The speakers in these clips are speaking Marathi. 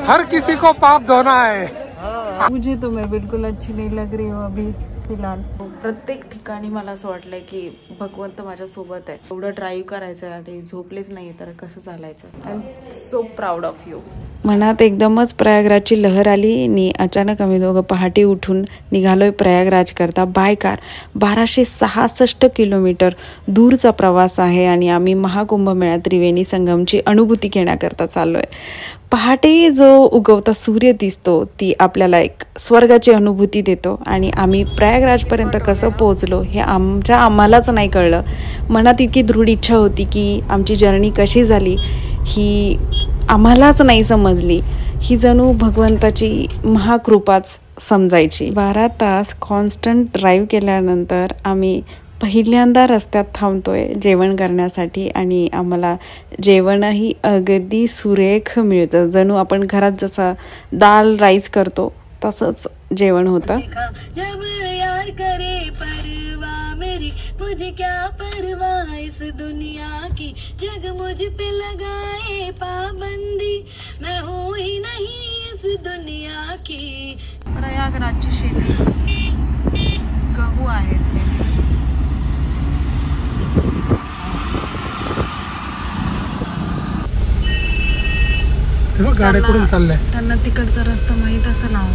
हर किसी को पाप धोना है। मुझे तो मैं बिल्कुल अच्छी नहीं लग रही हूँ अभी फिलहाल। प्रत्येक ठिकाणी मला असं वाटलंय की भगवंत माझ्या सोबत आहे। एवढं ड्राईव्ह करायचं आणि झोपलेच नाही तर कसं चालायचं। I am so proud of you. मनात एकदमच प्रयागराजची लहर आली आणि अचानक आम्ही दोघं पहाटे उठून निघालोय प्रयागराज करता बाय कार। 1266 किलोमीटर दूरचा प्रवास आहे आणि आम्ही महाकुंभमेळा त्रिवेणी संगमची अनुभूती घेण्याकरता चाललोय। पहाटे जो उगवता सूर्य दिसतो ती आपल्याला एक स्वर्गाची अनुभूती देतो आणि आम्ही प्रयागराजपर्यंत कसं पोहोचलो हे आम्हालाच नाही कळलं। मनात इतकी दृढ इच्छा होती की आमची जर्नी कशी झाली ही आम्हालाच नाही समजली। ही जणू भगवंताची महाकृपाच समजायची। 12 तास कॉन्स्टंट ड्राईव्ह केल्यानंतर आम्ही पहिल्यांदा रस्त्यात थांबतोय जेवण करण्यासाठी आणि आम्हाला जेवणही अगदी सुरेख मिळतं। जणू आपण घरात जसं दाल राईस करतो तसंच जेवण होतं। जब यार करे परवाह मेरी मुझे क्या परवाह इस दुनिया की, जग मुझ पे लगाए पाबंदी मैं हूँ ही नहीं इस दुनिया की। प्रयागराजची शेती गहू आहेत। गाड्या कुठून चालल्या त्यांना तिकडचा रस्ता माहित असं नाव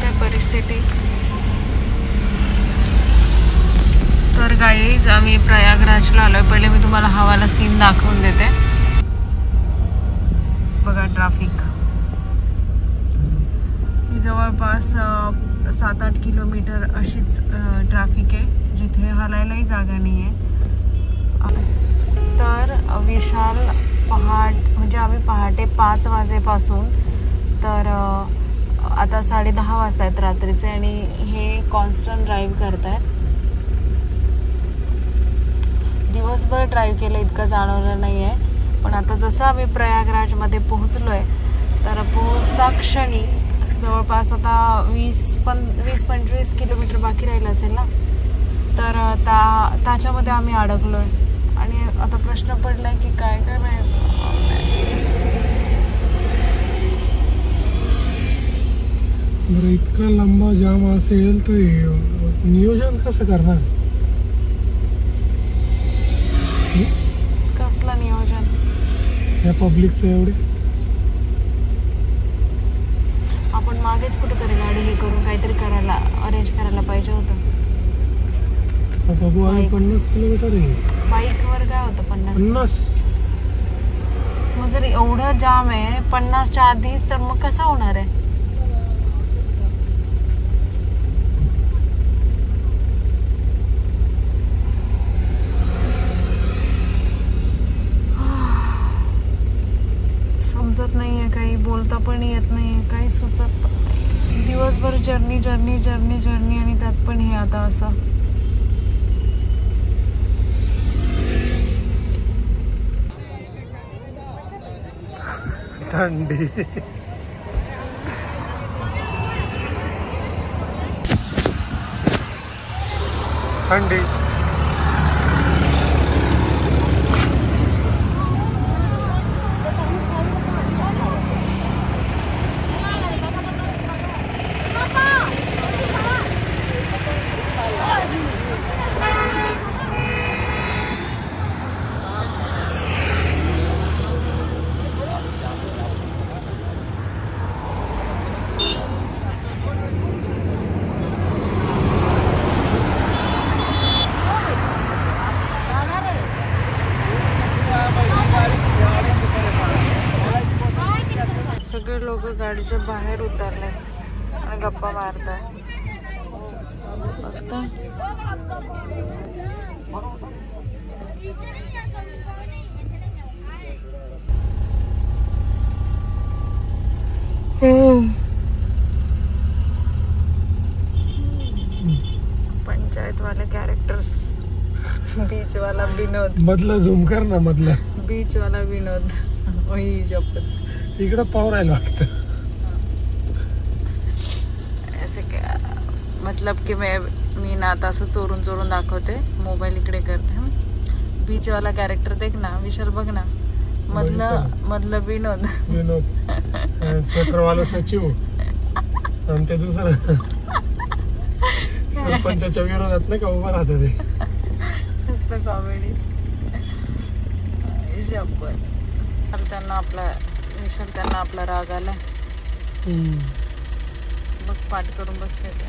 त्या परिस्थिती। तर गाईज आम्ही प्रयागराजला आलोय। पहिले मी तुम्हाला हवाला सीन दाखवून देते। बघा ट्रॅफिक ही जवळपास 7-8 किलोमीटर अशीच ट्रॅफिक आहे जिथे हलायलाही जागा नाही आहे। तर विशाल म्हणजे आम्ही पहाटे 5 वाजेपासून तर आता 10:30 वाजता आहेत रात्रीचे आणि हे कॉन्स्टंट ड्राईव्ह करतायत। दिवसभर ड्राईव्ह केलं इतकं जाणवलं नाही आहे, पण आता जसं आम्ही प्रयागराजमध्ये पोहोचलोय तर पोहोचता क्षणी जवळपास आता 20-25 किलोमीटर बाकी राहिलं असेल ना, तर त्याच्यामध्ये आम्ही अडकलोय आणि आता प्रश्न पडलाय की काय करायचं। बरं इतका लंबा जाम असेल तर नियोजन कसं करणार? कसलं नियोजन या पब्लिकचं एवढे? आपण मागेच कुठेतरी गाडी हे करून काहीतरी करायला अरेंज करायला पाहिजे होतं। बाबू आम्ही 50 किलोमीटर आहे बाईकवर काय होतं 50? मग जर एवढं जाम आहे 50च्या आधीच तर मग कसं होणार आहे? समजत नाहीये काही, बोलता पण येत नाहीये, काही सुचत पण नाही। दिवसभर जर्नी जर्नी जर्नी जर्नी आणि त्यात पण हे आता असं। थंडी थंडी सगळे लोक गाडीच्या बाहेर उतरले आणि गप्पा मारतात। बघता पंचायत वाले कॅरेक्टर्स। बीच वाला विनोद मधला झूम कर ना, मधला बीच वाला विनोद। वही जपत इकडं पाव राहिला वाटतं। ऐसे क्या मतलब कि मी ना आता असं चोरून चोरून दाखवते, मोबाईल इकडे करते। बीच वाला कॅरेक्टर देख ना विशाल, बघ ना मधलं विनोद स्वेटरवाला सचिव आणि ते दुसरं सरपंचाच्या विरोधात नाही का उभं राहतं ते. मस्त कॉमेडी. त्यांना आपला राग आला. बघ पाठ करून बसले ते.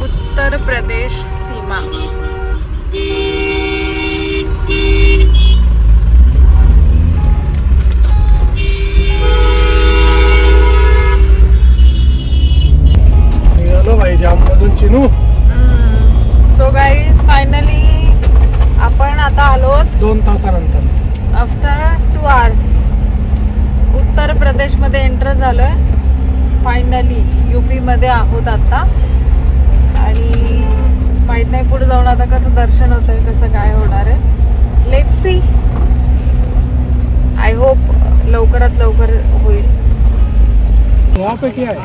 उत्तर प्रदेश सीमा. निघालो भाई जाममधून चिनू. सो गाईज फायनली आपण आता आलो 2 तासानंतर आफ्टर 2 hours उत्तर प्रदेश मध्ये एंटर झालोय. फायनली UP मध्ये आहोत आता. आणि माहित नाही पुढे जाऊन आता कसं दर्शन होतंय, कसं काय होणार आहे. Let's see. आय होप लवकरात लवकर होईल. वहाँ पे क्या है?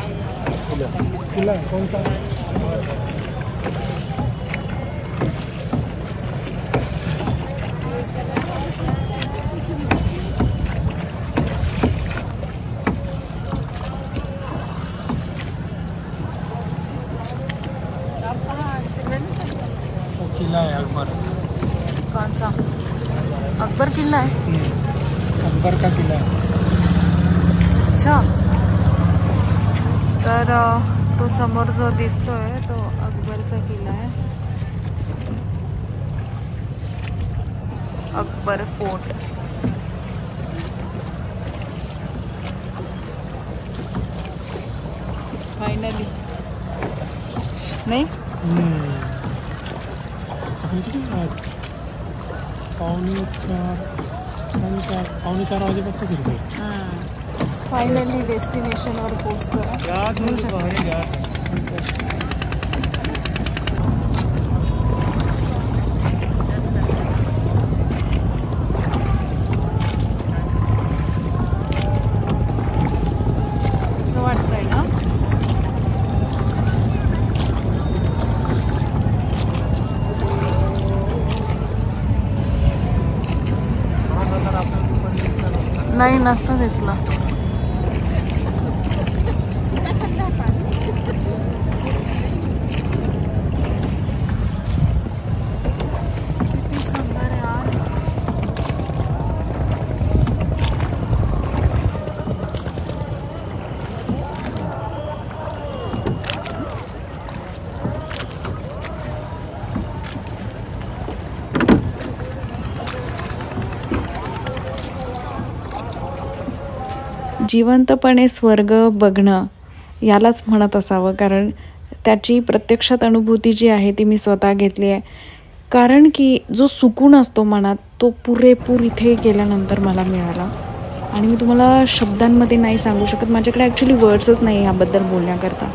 किला कौन सा? किला है अकबर. कौन सा? अकबर किल्ला है. अकबर का किला है. अच्छा. तर तो समोर जो दिसतोय तो अकबरचा किल्ला आहे. अकबर फोर्ट. फायनली नाही. पावणे चार वाजेपर्यंत फिरतोय. फायनली डेस्टिनेशनवर पोहोचतोय. असं वाटतंय ना. नाही नसतं दिसला. किती सुंदर आहे यार. जिवंतपणे स्वर्ग बघणं यालाच म्हणत असावं, कारण त्याची प्रत्यक्षात अनुभूती जी आहे ती मी स्वतः घेतली आहे. कारण की जो सुकून असतो मनात तो पुरेपूर इथे गेल्यानंतर मला मिळाला. आणि मी तुम्हाला शब्दांमध्ये नाही सांगू शकत. माझ्याकडे ॲक्च्युली वर्ड्सच नाही याबद्दल बोलण्याकरता.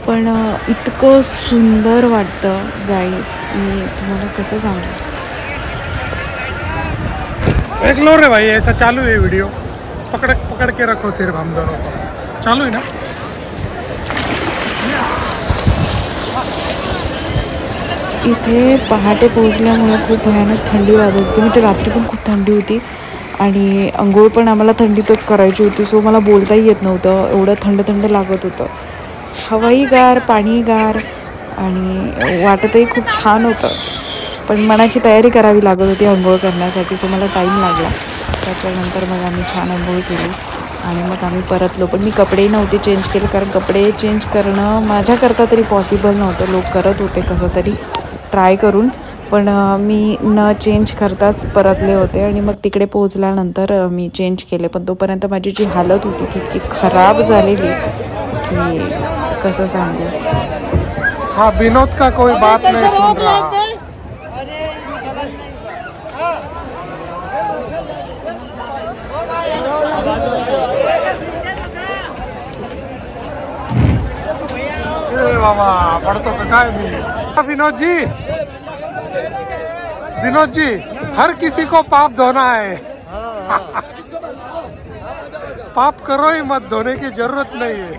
पण इतकं सुंदर वाटतं गाईज, मी तुम्हाला कसं सांगू. एक लो रे भाई, ऐसा चालू है वीडियो. पकड़ के रखो सिर्फ हम दोनों को. चालू है ना. इथे पहाटे पोहोचल्यामुळे खूप भयानक थंडी वाजत होती. म्हणजे रात्री पण खूप थंडी होती आणि अंघोळ पण आम्हाला थंडीतच करायची होती. सो मला बोलताही येत नव्हतं, एवढं थंड थंड लागत होतं. हवाई गार, पाणी गार आणि वाटतही खूप छान होतं. पण मनाची तयारी करावी लागत होती अंघोळ करण्यासाठी. सो मला टाईम लागला. त्याच्यानंतर मग आम्ही छान अंघोळ केली आणि मग आम्ही परतलो. पण मी कपडेही नव्हते चेंज केले, कारण कपडे चेंज करणं माझ्याकरता तरी पॉसिबल नव्हतं. लोक करत होते कसं तरी ट्राय करून, पण मी न चेंज करताच परतले होते. आणि मग तिकडे पोहोचल्यानंतर मी चेंज केले. पण तोपर्यंत माझी जी हालत होती ती इतकी खराब झालेली की कसं सांगू. हाँ, विनोद का कोई बात नहीं सुन रहा. बाबा पढ़तो तो काय भी. विनोद जी हर किसी को पाप धोना है. पाप करो ही मत, धोने की जरूरत नहीं है.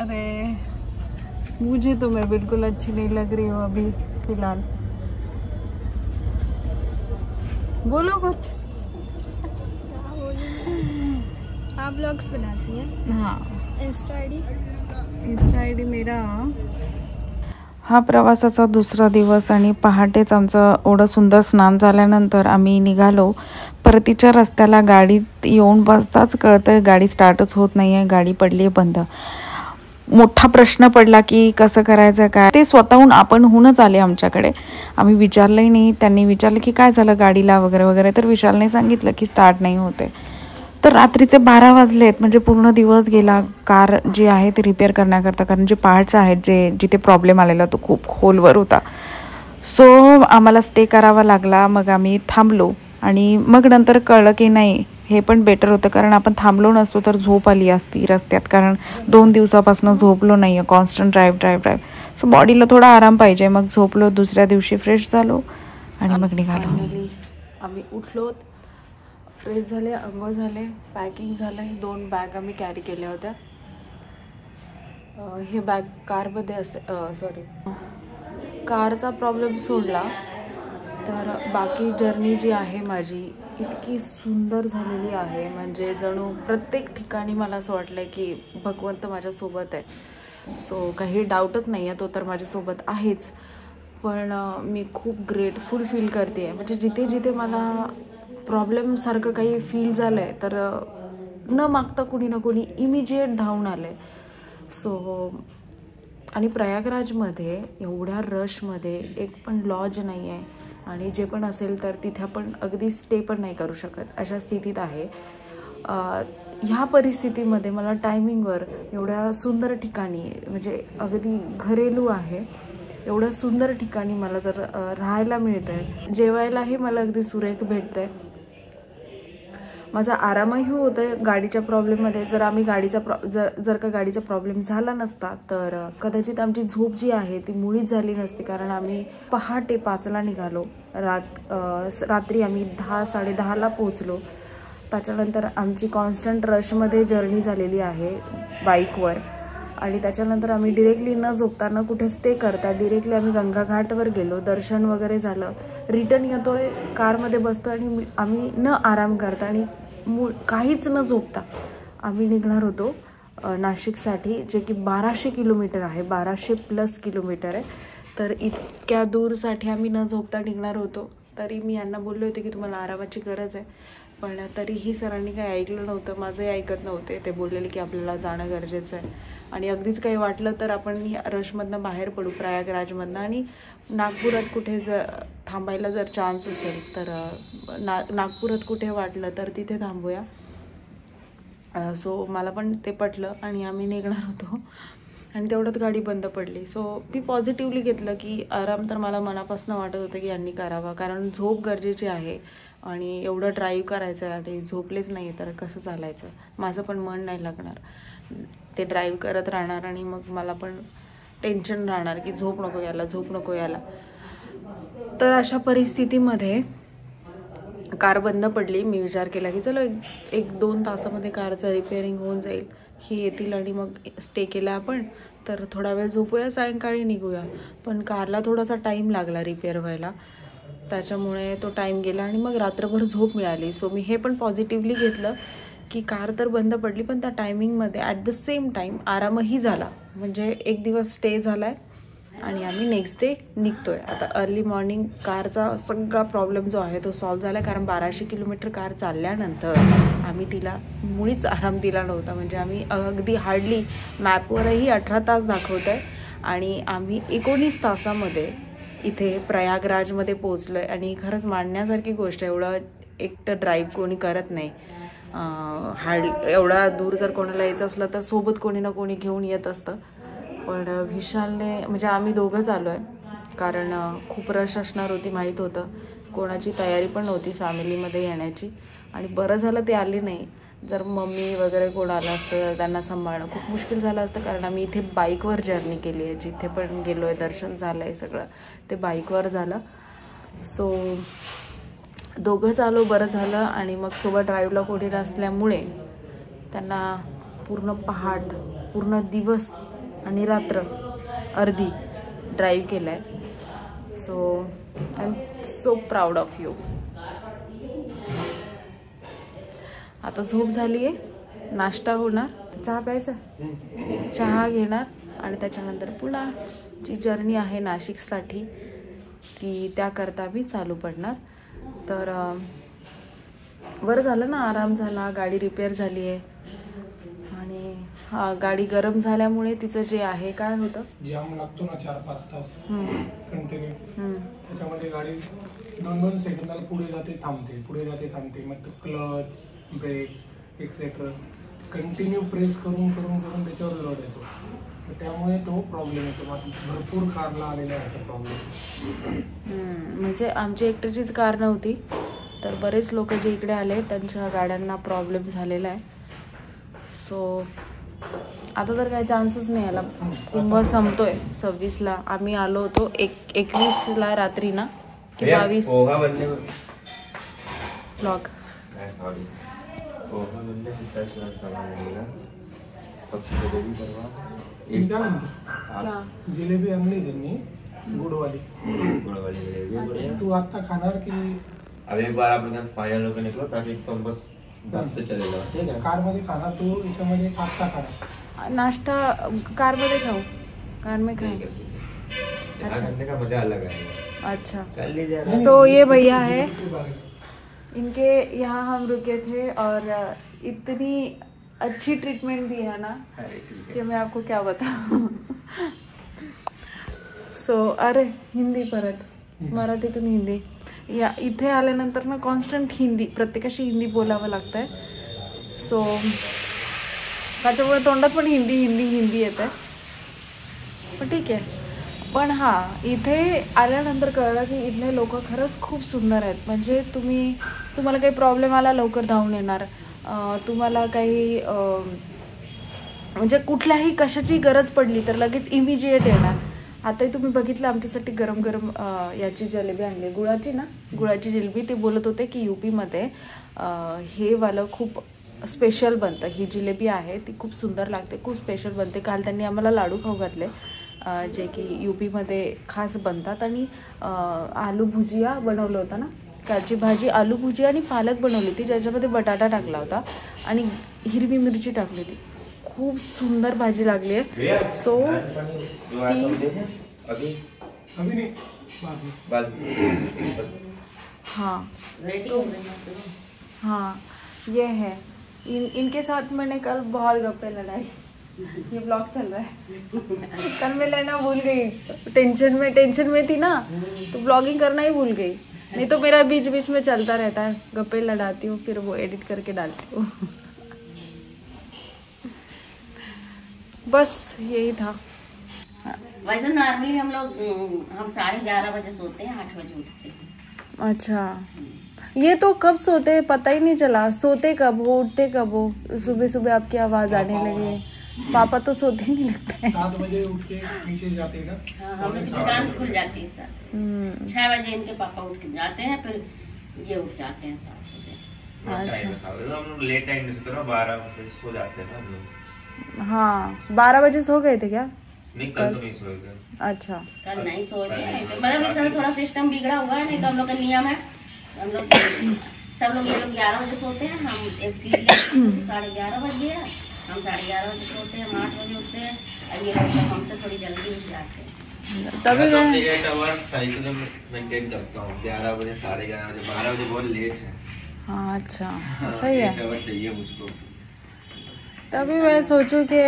अरे मुझे तो मैं बिल्कुल अच्छी नहीं लग रही हूँ अभी फिलहाल। बोलो कुछ। आप व्लॉग्स बनाती हैं? हाँ, इंस्टा आईडी मेरा। हा प्रवासाचा दुसरा दिवस आणि पहाटेच आमचं एवढं सुंदर स्नान झाल्यानंतर आम्ही निघालो. परतीच्या रस्त्याला गाडीत येऊन बसताच कळतंय गाडी स्टार्टच होत नाही आहे, गाडी पडली आहे बंद. मोठा प्रश्न पडला की कसं करायचं काय. ते स्वतःहून आपण होऊनच आले आमच्याकडे, आम्ही विचारलंही नाही. त्यांनी विचारलं की काय झालं गाडीला वगैरे वगैरे, तर विशालने सांगितलं की स्टार्ट नाही होते. तर रात्रीचे 12 वाजलेत, म्हणजे पूर्ण दिवस गेला कार जी आहे ते रिपेअर करण्याकरता, कारण जे पार्ट्स आहेत जिथे प्रॉब्लेम आलेला तो खूप खोलवर होता. सो आम्हाला स्टे करावा लागला. मग आम्ही थांबलो आणि मग नंतर कळलं की नाही हे पण बेटर होतं, कारण आपण थांबलो नसतो तर झोप आली असती रस्त्यात, कारण 2 दिवसापासून झोपलो नाही आहे, कॉन्स्टंट ड्राईव्ह. सो बॉडीला थोडा आराम पाहिजे. मग झोपलो, दुसऱ्या दिवशी फ्रेश झालो आणि मग निघालो. आम्ही उठलो, फ्रेश झाले, अंघोळ झाले, पॅकिंग झालं. 2 बॅग आम्ही कॅरी केल्या होत्या. हे बॅग कारमध्ये कारचा प्रॉब्लेम सोडला तर बाकी जर्नी जी आहे माझी इतकी सुंदर झालेली आहे, म्हणजे जणू प्रत्येक ठिकाणी मला असं वाटलं की भगवंत माझ्यासोबत आहे. सो काही डाऊटच नाही आहे, तो तर माझ्यासोबत आहेच. पण मी खूप ग्रेटफुल फील करते आहे, म्हणजे जिथे जिथे मला प्रॉब्लेमसारखं काही फील झालं आहे तर न मागता कुणी ना कुणी इमिजिएट धावून आलं आहे. सो आणि प्रयागराजमध्ये एवढ्या रशमध्ये एक पण लॉज नाही आहे, आणि जे पण असेल तर तिथे आपण अगदी स्टे पण नाही करू शकत अशा स्थितीत आहे. ह्या परिस्थितीमध्ये मला टायमिंगवर एवढ्या सुंदर ठिकाणी, म्हणजे अगदी घरेलू आहे, एवढ्या सुंदर ठिकाणी मला जर राहायला मिळतं आहे, जेवायलाही मला अगदी सुरेख भेटतं आहे. माझा आरामही होत आहे गाडीच्या प्रॉब्लेममध्ये. जर आम्ही जर का गाडीचा प्रॉब्लेम झाला नसता तर कदाचित आमची झोप जी आहे ती मुळीच झाली नसती, कारण आम्ही पहाटे 5ला निघालो. रात्री आम्ही 10-10:30ला पोहोचलो. त्याच्यानंतर आमची कॉन्स्टंट रशमध्ये जर्नी झालेली आहे बाईकवर, आणि त्याच्यानंतर आम्ही डिरेक्टली न झोपता न कुठे स्टे करता डिरेक्टली आम्ही गंगा घाटवर गेलो. दर्शन वगैरे झालं, रिटर्न येतोय, कारमध्ये बसतो आणि आम्ही न आराम करता आणि काहीच न झोपता आम्ही निघणार होतो नाशिकसाठी, जे की 1200 किलोमीटर आहे, 1200+ किलोमीटर आहे. तर इतक्या दूरसाठी आम्ही न झोपता निघणार होतो. तरी मी यांना बोलले होते की तुम्हाला आरामाची गरज आहे, पण तरीही सरांनी काही ऐकलं नव्हतं, माझंही ऐकत नव्हते. ते बोललेले की आपल्याला जाणं गरजेचं आहे, आणि अगदीच काही वाटलं तर आपण या रशमधनं बाहेर पडू प्रयागराजमधनं, आणि नागपुरात कुठे थांबायला जर चान्स असेल तर नागपुरात कुठे वाटलं तर तिथे थांबूया. सो मला पण ते पटलं आणि आम्ही निघणार होतो, आणि तेवढ्यात गाडी बंद पडली. सो मी पॉझिटिव्हली घेतलं की आराम तर मला मनापासून वाटत होतं की यांनी करावा, कारण झोप गरजेची आहे, आणि एवढं ड्राईव्ह करायचं आहे आणि झोपलेच नाही तर कसं चालायचं. माझं पण मन नाही लागणार, ते ड्राईव्ह करत राहणार आणि मग मला पण टेन्शन राहणार की झोप नको याला. तर अशा परिस्थितीमध्ये कार बंद पडली. मी विचार केला की चलो 1-2 तासामध्ये कारचं रिपेअरिंग होऊन जाईल, ही येतील आणि मग स्टे केला आपण तर थोडा वेळ झोपूया, सायंकाळी निघूया. पण कारला थोडासा टाईम लागला रिपेअर व्हायला, त्याच्यामुळे तो टाईम गेला आणि मग रात्रभर झोप मिळाली. सो मी हे पण पॉझिटिव्हली घेतलं की कार तर बंद पडली, पण त्या टायमिंगमध्ये ॲट द सेम टाईम आरामही झाला, म्हणजे एक दिवस स्टे झाला आहे आणि आम्ही नेक्स्ट डे निघतोय. आता अर्ली मॉर्निंग कारचा सगळा प्रॉब्लेम जो आहे तो सॉल्व्ह झाला, कारण 1200 किलोमीटर कार चालल्यानंतर आम्ही तिला मुळीच आराम दिला नव्हता. म्हणजे आम्ही अगदी हार्डली मॅपवरही 18 तास दाखवत आहे आणि आम्ही 19 तासामध्ये इथे प्रयागराजमध्ये पोचलो आहे. आणि खरंच मानण्यासारखी गोष्ट आहे, एवढं एकटं ड्राईव्ह कोणी करत नाही. एवढा दूर जर कोणाला यायचं असलं तर सोबत कोणी ना कोणी घेऊन येत असतं. पण विशालने म्हणजे आम्ही दोघंच आलो आहे, कारण खूप रश असणार होती माहीत होतं. कोणाची तयारी पण नव्हती फॅमिलीमध्ये येण्याची, आणि बरं झालं ते आले नाही. जर मम्मी वगैरे कोण आलं असतं तर त्यांना सांभाळणं खूप मुश्किल झालं असतं, कारण आम्ही इथे बाईकवर जर्नी केली आहे. जिथे पण गेलो आहे, दर्शन झालं आहे, सगळं ते बाईकवर झालं. सो दोघंच आलो, बरं झालं. आणि मग सोबत ड्राईव्हला कोणी नसल्यामुळे त्यांना पूर्ण पहाट, पूर्ण दिवस आणि रात्र अर्धी ड्राईव्ह केला आहे. So I am so proud of you. आता झोप झाली आहे, नाश्ता होणार, चहा प्यायचा, चहा घेणार आणि त्याच्यानंतर पुन्हा जी जर्नी आहे नाशिकसाठी ती त्याकरता मी चालू पडणार. तर बरं झालं ना, आराम झाला. गाडी रिपेअर झाली आहे आणि गाडी गरम झाल्यामुळे तिचं जे आहे काय होतं, जाम लागतो ना 4-5 तास कंटिन्यू, त्याच्यामध्ये गाडी 2-2 सेकंदाला पुढे जाते थांबते, पुढे जाते थांबते. मग clutch, brake etcetera continue press करून करून करून त्याच्यावर लोड येतो. त्यामुळे तो प्रॉब्लेम येतो. भरपूर कारला आलेला आहे असा प्रॉब्लेम. म्हणजे आमची एकट्याचीच कार नव्हती, तर बरेच लोक जे इकडे आले त्यांच्या गाड्यांना प्रॉब्लेम झालेला आहे. सो आता तर काही चान्सच नाही याला. कुंभ संपतोय 26ला. आम्ही आलो होतो 21ला रात्री ना, की 22 ब्लॉग. जिलेबी आणली त्यांनी गुडवाली. तू आता खाणार की अभी एक बार अपने फाइनल लोग निकलो ट्रैफिक तो बस जाते चलेगा. ठीक है, कार मध्ये खाणार तू, याच्यामध्ये आता खाणार. नाश्ता कार मध्ये खाऊ, कार में खाऊ. अच्छा, करने का मजा अलग है. अच्छा, कर लीजिए. सो ये भैया है, इनके यहाँ हम रुके थे और इतनी अच्छी ट्रीटमेंट दी है ना कि मैं आपको क्या बताऊं. सो अरे हिंदी परत, मराठीतून हिंदी. या इथे आल्यानंतर ना कॉन्स्टंट हिंदी, प्रत्येकाशी हिंदी बोलावं लागतं आहे. सो त्याच्यामुळे तोंडात पण हिंदी हिंदी हिंदी येतं आहे. पण ठीक आहे. पण हां, इथे आल्यानंतर कळलं की इथले लोक खरंच खूप सुंदर आहेत. म्हणजे तुम्हाला काही प्रॉब्लेम आला लवकर धावून येणार. तुम्हाला काही म्हणजे कुठल्याही कशाची गरज पडली तर लगेच इमिजिएट येणार. आताही तुम्ही बघितलं आमच्यासाठी गरम गरम याची जलेबी आणली, गुळाची ना, गुळाची जिलेबी. ते बोलत होते की यूपीमध्ये हे वालं खूप स्पेशल बनतं. ही जिलेबी आहे ती खूप सुंदर लागते, खूप स्पेशल बनते. काल त्यांनी आम्हाला लाडू खाऊ घातले जे की यूपीमध्ये खास बनतात. आणि आलू भुजिया बनवलं होतं ना, कालची भाजी, आलू भुजिया आणि पालक बनवली होती, ज्याच्यामध्ये बटाटा टाकला होता आणि हिरवी मिरची टाकली होती. खूप सुंदर भाजी लागली आहे. सो ती हाँ हाँ ये है. इनके साथ मैंने कल बहुत गप्पे लड़ाई. ये ब्लॉग चल रहा है. कल मैं लेना भूल गई, टेंशन में थी ना, तो ब्लॉगिंग करना ही भूल गई. नहीं तो मेरा बीच बीच में चलता रहता है, गप्पे लड़ाती हूँ फिर वो एडिट करके डालती हूँ. बस यही था. वैसे नॉर्मली हम 11:30 बजे सोते हैं, 8 बजे उठते हैं. अच्छा, ये तो कब सोते हैं पता ही नहीं चला. सोते कब हो, उठते कब हो. सुबह सुबह आपकी आवाज आने लगी. पापा तो सोते ही नहीं लगता है. 7 बजे उठ के नीचे जाते हैं ना. हाँ, हमें तो दुकान खुल जाती है सर. 6 बजे इनके पापा उठ के जाते हैं, फिर ये उठ जाते हैं 7 बजे. हम लोग लेट टाइम में सोते हैं, 12 बजे सो जाते हैं ना हम लोग. हाँ, 12 बजे सो गए थे क्या? नहीं, कल तो नहीं सोए थे. अच्छा, कल नहीं सोए थे. मतलब इस समय थोड़ा सिस्टम बिगड़ा हुआ है, नहीं तो हम लोग का नियम है. हम लोग सब लोग 11 बजे सोते हैं. हम एक सीरियल 11:30 बजे है, हम 11:30 बजे सोते हैं, हम 8 बजे उठते हैं, और ये लोग सब हमसे थोड़ी जल्दी उठ जाते हैं। तभी मैं 8 आवर्स साइकिल मेंटेन करता हूँ। 11 बजे, 11:30 बजे, 12 बजे बहुत लेट है। हाँ अच्छा, सही है। 8 आवर चाहिए मुझको। तभी मैं सोचूं कि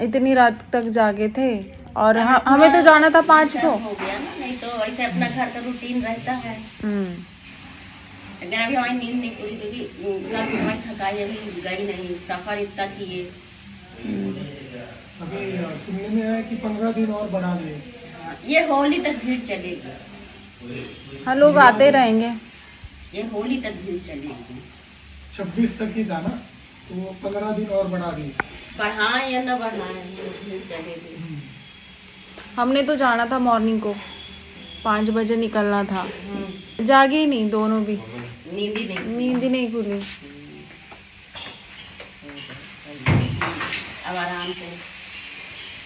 इतनी रात तक जागे थे और हमें तो जाना था 5 को। हो गया ना, नहीं तो वैसे अपना घर का रूटीन रहता है। लेकिन अभी हमारी नींद नहीं पूरी, क्योंकि हमारी थकाई अभी गई नहीं, सफर इतना किए। अभी सुनने में है कि 15 दिन और बढ़ा दिए। ये होली तक भीड़ चलेगी। हाँ, लोग आते रहेंगे। ये होली तक भीड़ चलेगी। 26 तक ही था ना, तो 15 दिन और बढ़ा दिए। बढ़ाएं या न बढ़ाएं, भीड़ चलेगी। हमने तो जाना था मॉर्निंग को, 5 बजे निकलना था। जागे ही नहीं दोनों भी, नींद ही नहीं खुली। अब आराम से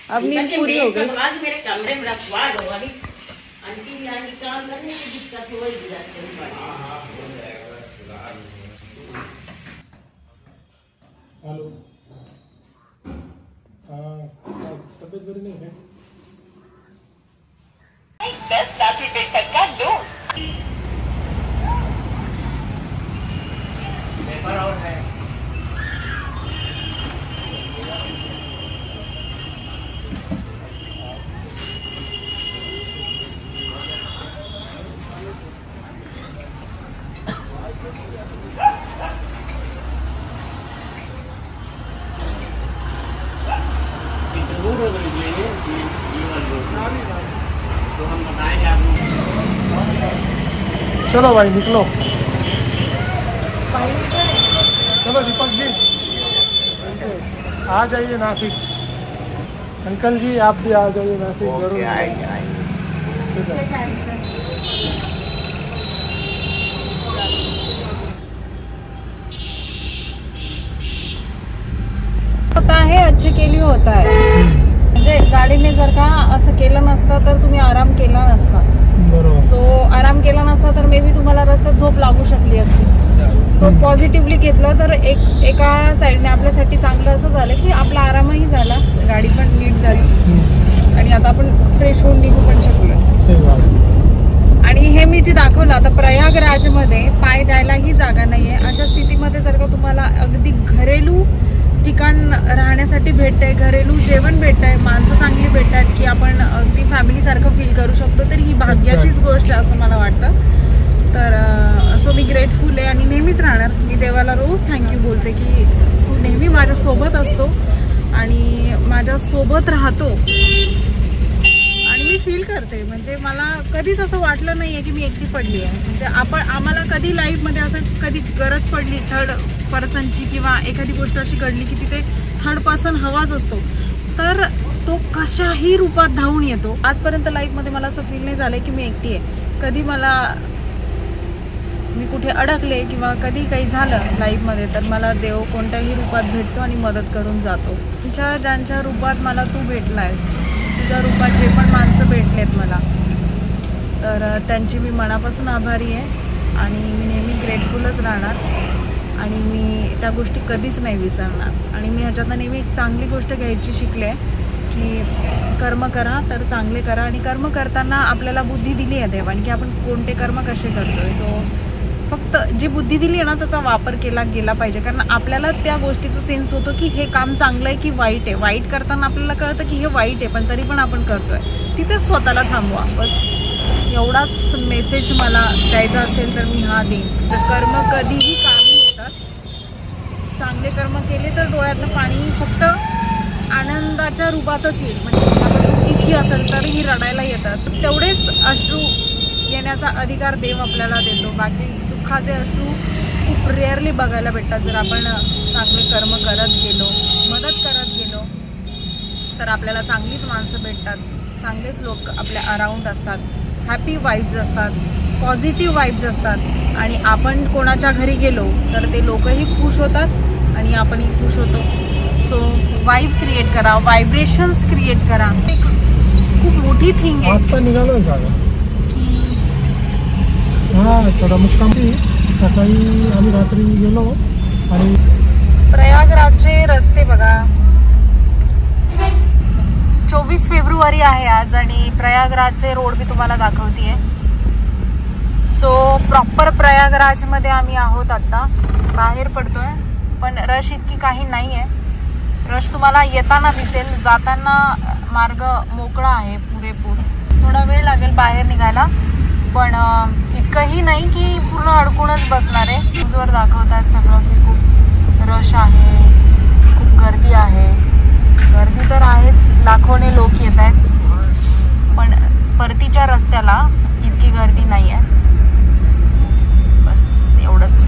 अब नींद पूरी हो गई। मेरे कमरे में रखवा दो, अभी आंटी भी आएंगी काम करने की दिक्कत हो ही जाती है। हेलो, हाँ, तबीयत बुरी नहीं है? और है। चलो भाई निकलो। चलो दीपक जी आ जाइए नासिक। अंकल जी आप भी आ जाइए नासिक जरूर। होता है, अच्छे के लिए होता आहे। म्हणजे गाडीने जर का असं केलं नसतं तर तुम्ही आराम केला नसता। सो आराम केला नसता तर मे बी तुम्हाला रस्त्यात झोप लागू शकली असती। सो पॉझिटिव्हली घेतलं तर एका साईडने आपल्यासाठी चांगलं असं झालं की आपला आरामही झाला, गाडी पण नीट झाली आणि आता आपण फ्रेश होऊन निघू पण शकलो। आणि हे मी जे दाखवलं आता प्रयागराजमध्ये पाय द्यायलाही जागा नाहीये। अशा स्थितीमध्ये जर का तुम्हाला अगदी घरेलू ठिकाण राहण्यासाठी भेटतंय, घरेलू जेवण भेटतंय, माणसं चांगली भेटतात की आपण अगदी फॅमिलीसारखं फील करू शकतो, तर ही भाग्याचीच गोष्ट आहे असं मला वाटतं। तर सो मी ग्रेटफुल आहे आणि नेहमीच राहणार। मी देवाला रोज थँक्यू बोलते की तू नेहमी माझ्यासोबत असतो आणि माझ्यासोबत राहतो आणि मी फील करते। म्हणजे मला कधीच असं वाटलं नाही आहे की मी एकटी पडली आहे। म्हणजे आम्हाला कधी लाईफमध्ये असं कधी गरज पडली थर्ड पर्सनची किंवा एखादी गोष्ट अशी घडली की तिथे थर्ड पर्सन हवाच असतो, तर तो कशाही रूपात धावून येतो। आजपर्यंत लाईफमध्ये मला असं फील नाही झालं की मी एकटी आहे। कधी मी कुठे अडकले किंवा कधी काही झालं लाईफमध्ये तर मला देव कोणत्याही रूपात भेटतो आणि मदत करून जातो। ज्यांच्या रूपात मला तू भेटलायस, तुझ्या रूपात जे पण माणसं भेटलेत मला, तर त्यांची मी मनापासून आभारी आहे आणि मी नेहमी ग्रेटफुलच राहणार आणि मी त्या गोष्टी कधीच नाही विसरणार। आणि मी ह्याच्यातनं नेहमी एक चांगली गोष्ट घ्यायची शिकले आहे की कर्म करा तर चांगले करा आणि कर्म करताना आपल्याला बुद्धी दिली आहे देवाने की आपण कोणते कर्म कसे करतोय। सो फक्त जी बुद्धी दिली आहे ना त्याचा वापर केला गेला पाहिजे, कारण आपल्याला त्या गोष्टीचा सेन्स होतो की हे काम चांगलं आहे की वाईट आहे। वाईट करताना आपल्याला कळतं की हे वाईट आहे पण तरी पण आपण करतोय, तिथेच स्वतःला थांबवा। बस एवढाच मेसेज मला द्यायचा असेल तर मी हा देईन। तर कर्म कधीही कामी येतात, चांगले कर्म केले तर डोळ्यातलं पाणी फक्त आनंदाच्या रूपातच येईल। म्हणजे आपण सुखी असेल तरीही रडायला येतात, तेवढेच अश्रू येण्याचा अधिकार देव आपल्याला देतो। बाकी दुःखाचे अश्रू खूप रेअरली बघायला भेटतात। जर आपण चांगले कर्म करत गेलो, मदत करत गेलो तर आपल्याला चांगलीच माणसं भेटतात, चांगलेच लोक आपल्या अराउंड असतात, हॅपी वाईब्स असतात, पॉझिटिव्ह वाईब्स असतात आणि आपण कोणाच्या घरी गेलो तर ते लोकही खुश होतात आणि आपणही खुश होतो। सो वाईब क्रिएट करा, व्हायब्रेशन्स क्रिएट करा, एक खूप मोठी थिंग आहे। आता निघालो का की हां थोडा मुक्काम सकाळी आम्ही रात्री गेलो आणि प्रयागराजचे रस्ते बघा, बुधवारी आहे आज आणि प्रयागराजचे रोड मी तुम्हाला दाखवतीये. सो प्रॉपर प्रयागराजमध्ये आम्ही आहोत आता. बाहेर पडतोय पण रश इतकी काही नाही आहे. रश तुम्हाला येताना दिसेल, जाताना मार्ग मोकळा आहे पुरेपूर. थोडा वेळ लागेल बाहेर निघायला पण इतकंही नाही की पूर्ण अडकूनच बसणार आहे. न्यूजवर दाखवतात सगळं की खूप रश आहे, खूप गर्दी आहे. गर्दी तर आहेच, लाखोने लोक येत आहेत पण परतीच्या रस्त्याला इतकी गर्दी नाही आहे. बस एवढंच.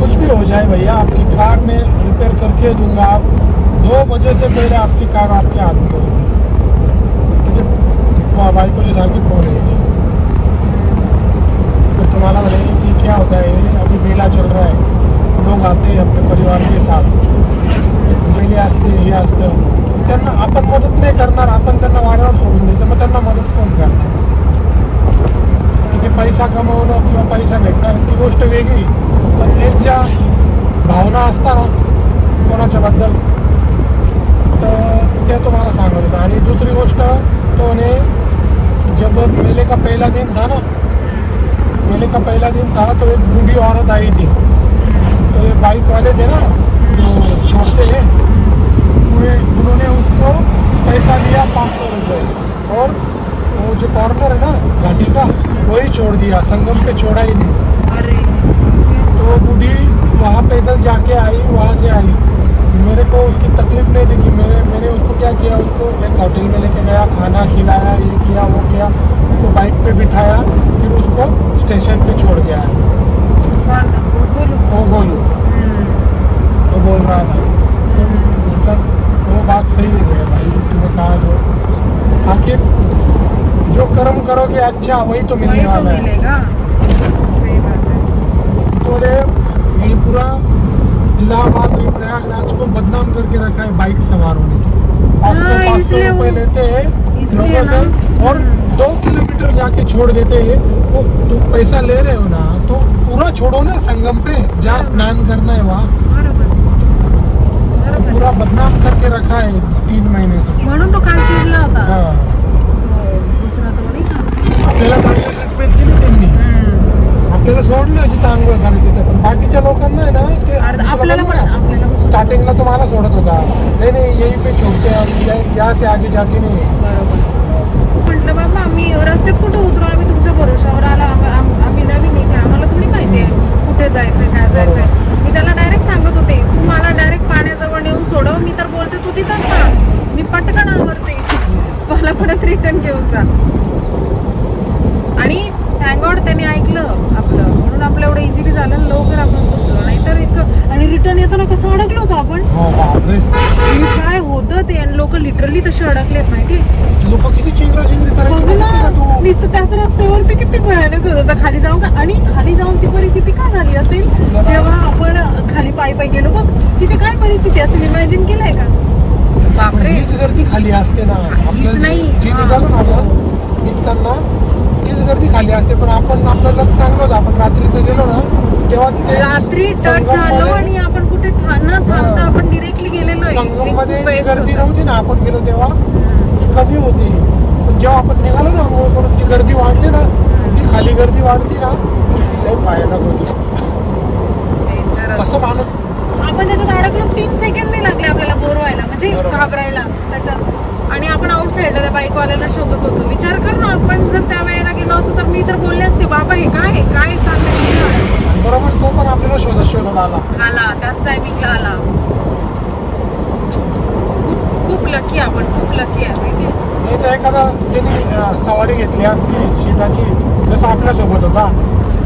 कुछ भी हो जाए भैया, आपकी कार में रिपेयर करके दूंगा. आप 2 बजे से पहले आपकी कार आपके हाथ में होगी. बाइकोची सारखी फोन यायची तो तुम्हाला म्हणे की क्या होता है, अभी मेला चल रहा है, लोग आते हैं अपने परिवार के साथ, मेले असते हे असतं. त्यांना आपण मदत नाही करणार, आपण त्यांना वाऱ्यावर सोडून द्यायचं, मग त्यांना मदत कोण करणार. ठीक आहे, पैसा कमवणं किंवा पैसा भेटणार ती गोष्ट वेगळी, पण यांच्या भावना असताना कोणाच्याबद्दल तर ते तुम्हाला सांगत होतं. आणि दुसरी गोष्ट तो ने जब मेले का पहला दिन था ना, मेले का पहला दिन था तो एक बूढ़ी औरत आई थी. तो ये बाइक वाले थे ना जो छोड़ते हैं, उन्होंने उसको पैसा लिया 500 रुपये और वो जो कॉर्नर है ना घाटी का वही छोड़ दिया, संगम पे छोड़ा ही नहीं. तो बूढ़ी वहाँ पैदल जाके आई, वहाँ से आई. मेरे को उसकी तकलीफ नहीं दिखी. मैंने उसको क्या किया, उसको एक होटल में लेके गया, खाना खिलाया, ये किया वो किया, उसको बाइक पे बिठाया, फिर उसको स्टेशन पे छोड़ गया. वो गोलू तो बोल रहा था, मतलब वो बात सही है भाई, तुम्हें कहा जो आखिर जो कर्म करोगे अच्छा वही तो मिलने वाला है. तो ये पूरा इलाहाबाद और प्रयागराज को बदनाम करके रखा है बाइक सवारों ने. 500 रुपए लेते हैं लोगों से और 2 किलोमीटर जाके छोड़ देते हैं. वो तुम पैसा ले रहे हो ना तो पूरा छोड़ो ना, संगम पे जहाँ स्नान करना है वहाँ. पूरा बदनाम करके रखा है 3 महीने से. म्हणून तो काल चिडला होता. दुसरा तो नाही का, आपल्याला चांगलं ट्रीटमेंट केली त्यांनी, आपल्याला सोडलं अशी चांगलं करायची. पण बाकीच्या लोकांना आहे ना ते आपल्याला स्टार्टिंगला तो मला सोडत होता, नाही नाही यही पे छोड़ते हैं, यहाँ से आगे जाते नहीं. म्हटलं बाबा आम्ही रस्त्यात कुठे उतरू, आम्ही तुमच्या भरोशावर आला, आम्ही नवीन इथे, आम्हाला थोडी माहिती आहे कुठे जायचंय काय जायचंय. मी त्याला डायरेक्ट सांगत होते तू मला डायरेक्ट पाण्याजवळ नेऊन सोडव. मी तर बोलते तू तिथंच का, मी पटकन आवरते, मला परत रिटर्न घेऊन जा. आणि थँक त्याने ऐकलं आपलं, म्हणून आपलं एवढं इझिली झालं, लवकर आपण सुटलो. नाही तर इतकं. आणि रिटर्न येताना कसं अडकलो होतो आपण, काय होतं ते. आणि लोक लिटरली तसे अडकलेत माहिती, लोक किती चिंगराचिंगरी करायची नुसतं त्याच रस्त्यावरती किती भयानक होत होतं. खाली जाऊन का, आणि खाली जाऊन ती परिस्थिती काय झाली असेल जेव्हा आपण खाली पायी पायी गेलो बघ, तिथे काय परिस्थिती असेल इमॅजिन केलंय का. बापरे, हीच गर्दी खाली असते ना, आपल्याला जी निघालो ना आपण निघताना तीच गर्दी खाली असते. पण आपण आपल्याला सांगलो होतं, आपण रात्रीचं गेलो ना तेव्हा तिथे रात्री टच झालो आणि आपण कुठे थांबता आपण डिरेक्टली गेलेलो. संगम मध्ये गर्दी नव्हती ना, आपण गेलो तेव्हा कमी होती. पण जेव्हा आपण निघालो ना आंघोळ करून ती गर्दी वाढली ना, ती खाली गर्दी वाढती ना, ती लई भयानक होती. कसं माणूस आपण त्याच्यात अडकलो 3 सेकंड नाही लागले आपल्याला बोर व्हायला, म्हणजे घाबरायला त्याच्यात. आणि आपण आउट साईडला त्या बाईकवाल्याला शोधत होतो. विचार कर ना, आपण जर त्या वेळेला गेलो असतो तर मी तर बोलले असते बाबा हे काय काय चाललंय. बरोबर, तो पण आपल्याला शोधत आला त्याच टायमिंगला आला. खूप लकी आपण, खूप लकी आहे माहिती आहे. नाही तर एखादा त्यांनी सवारी घेतली असती शीटाची, जसं आपल्यासोबत होता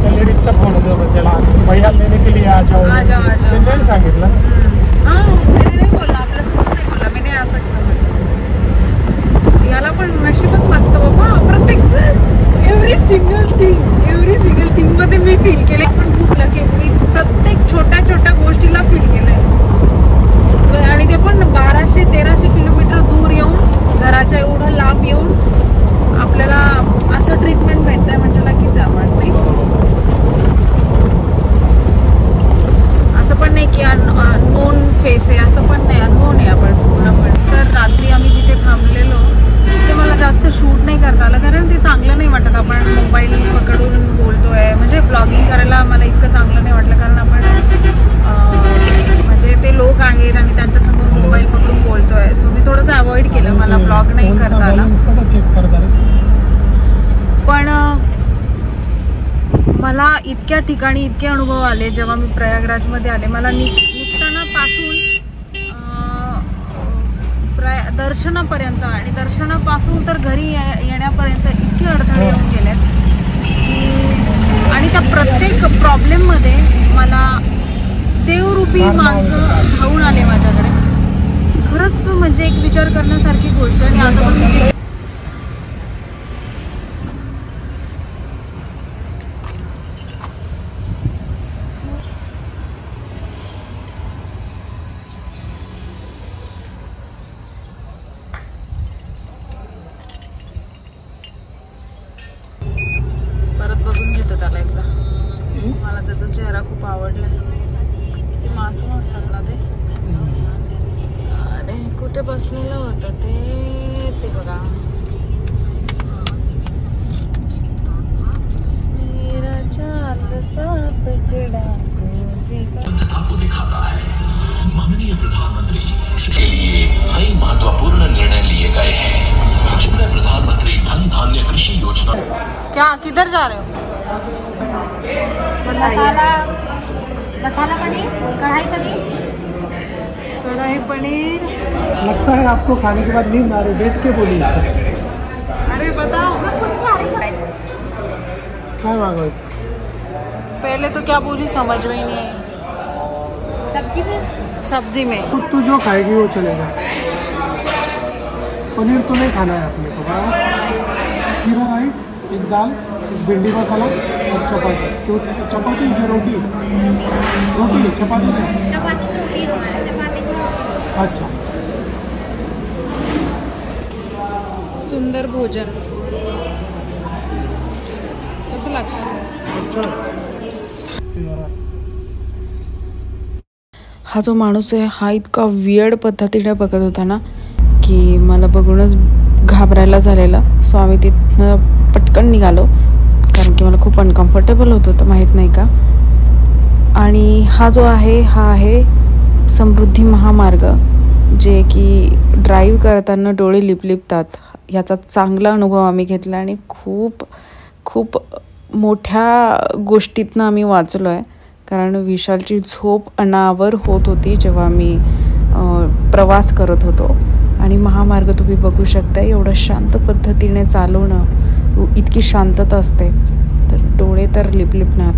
त्या लेडीजचा फोन होता त्याला, भैया लेने के लिए आ जाओ, त्यांनी सांगितलं. नाही बोलला, आपल्यासोबत नाही बोलला, मी नाही आ सकता. याला पण नशीबच लागतं बाबा. प्रत्येक एव्हरी सिंगल थिंग मध्ये मी फील केले. पण खूप लकी, मी प्रत्येक छोट्या गोष्टीला फील केलंय. आणि ते पण 1200-1300 किलोमीटर दूर येऊन, घराच्या एवढं लांब येऊन आपल्याला असं ट्रीटमेंट भेटतंय म्हणजे नक्कीच आपण ते चांगलं नाही वाटत. आपण मोबाईल पकडून बोलतोय, म्हणजे ब्लॉगिंग करायला मला इतकं चांगलं नाही वाटलं, कारण आपण म्हणजे ते लोक आहेत आणि त्यांच्यासमोर मोबाईल पकडून बोलतोय. सो मी थोडंसं अवॉइड केलं, मला ब्लॉग नाही करता आला. पण मला इतक्या ठिकाणी इतके अनुभव आले जेव्हा मी प्रयागराजमध्ये आले. मला निघताना पासून दर्शनापर्यंत आणि दर्शनापासून तर घरी येण्यापर्यंत इतके अडथळे येऊन गेलेत की, आणि त्या प्रत्येक प्रॉब्लेममध्ये मला देवरूपी माणसं धावून आले माझ्याकडे. खरंच म्हणजे एक विचार करण्यासारखी गोष्ट. आणि आता पण मी त्याला एकदा, मला त्याचा चेहरा खूप आवडला. किती मासूम असतात ना ते. अरे कुठे बसलेलं होतं ते बघा. मेरा चांद सा पकड़ा को दिखाता है. माननीय प्रधानमंत्री के लिए कई महत्वपूर्ण निर्णय लिए गए हैं, जिनमें प्रधानमंत्री धन धान्य कृषि योजना. क्या किधर जा रहे हो? मसाला पनीर, कढ़ाई पनीर. लगता है आपको खाने के बाद नींद आ रही, बैठ के बोली. अरे बताओ क्या मांगो? पहले तो क्या बोली समझ में ही नहीं आई. सब्जी में तू जो खाएगी वो चलेगा. पनीर तो नहीं खाना है अपने को. जीरा राइस, एक दाल, एक भिंडी मसाला और चपाती. चपाती की रोटी चपाती अच्छा. सुंदर भोजन कसं लागतं. हा जो माणूस आहे हा इतका वियर्ड पद्धतीने बघत होता ना की मला बघूनच घाबरायला झालेलं. सो आम्ही तिथनं पटकन निघालो, कारण की मला खूप अनकम्फर्टेबल होत होतं, माहीत नाही का. आणि हा जो आहे हा आहे समृद्धी महामार्ग, जे की ड्राईव्ह करताना डोळे लिपलिपतात. याचा चांगला अनुभव आम्ही घेतला आणि खूप खूप मोठ्या गोष्टीतनं आम्ही वाचलो आहे. कारण विशालची झोप अनावर होत होती जेव्हा मी प्रवास करत होतो. आणि महामार्ग तुम्ही बघू शकता, एवढं शांत पद्धतीने चालवणं, इतकी शांतता असते तर डोळे तर लिपलिपणार.